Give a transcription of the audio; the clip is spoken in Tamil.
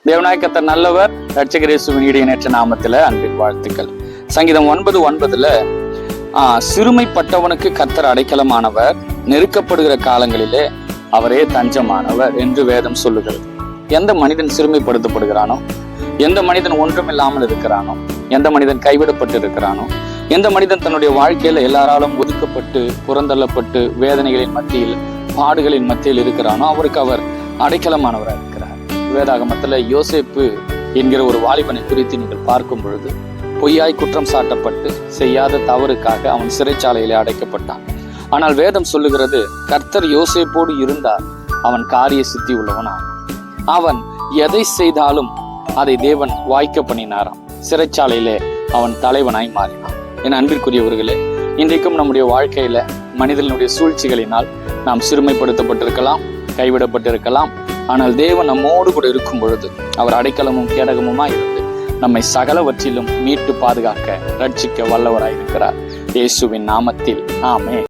தேவனாய் கர்த்தர் நல்லவர். ரட்சகர் இயேசுவின் இடையற்ற நாமத்துல அன்பின் வாழ்த்துக்கள். சங்கீதம் 9:9 சிறுமைப்பட்டவனுக்கு கர்த்தர் அடைக்கலமானவர், நெருக்கப்படுகிற காலங்களிலே அவரே தஞ்சமானவர் என்று வேதம் சொல்லுகிறது. எந்த மனிதன் சிறுமைப்படுத்தப்படுகிறானோ, எந்த மனிதன் ஒன்றுமில்லாமல் இருக்கிறானோ, எந்த மனிதன் கைவிடப்பட்டு இருக்கிறானோ, எந்த மனிதன் தன்னுடைய வாழ்க்கையில எல்லாராலும் ஒதுக்கப்பட்டு புறந்தள்ளப்பட்டு வேதனைகளின் மத்தியில் பாடுகளின் மத்தியில் இருக்கிறானோ அவருக்கு அவர் அடைக்கலமானவராக இருக்கிறார். வேதாகமத்துல யோசேப்பு என்கிற ஒரு வாலிபனை குறித்து நீங்கள் பார்க்கும் பொழுது பொய்யாய் குற்றம் சாட்டப்பட்டு செய்யாத தவறுக்காக அவன் சிறைச்சாலையிலே அடைக்கப்பட்டான். ஆனால் வேதம் சொல்லுகிறது, கர்த்தர் யோசேப்போடு இருந்தார், அவன் காரிய சித்தி உள்ளவனாக. அவன் எதை செய்தாலும் அதை தேவன் வாய்க்க பண்ணினாராம். சிறைச்சாலையிலே அவன் தலைவனாய் மாறினான். என் அன்பிற்குரியவர்களே, இன்றைக்கும் நம்முடைய வாழ்க்கையில மனிதனுடைய சூழ்ச்சிகளினால் நாம் சிறுமைப்படுத்தப்பட்டிருக்கலாம், கைவிடப்பட்டிருக்கலாம். ஆனால் தேவன் நம்மோடு கூட இருக்கும் பொழுது அவர் அடைக்கலமும் கேடகமுமா இருந்து நம்மை சகலவற்றிலும் மீட்டு பாதுகாக்க ரட்சிக்க வல்லவராயிருக்கிறார். இயேசுவின் நாமத்தில் ஆமென்.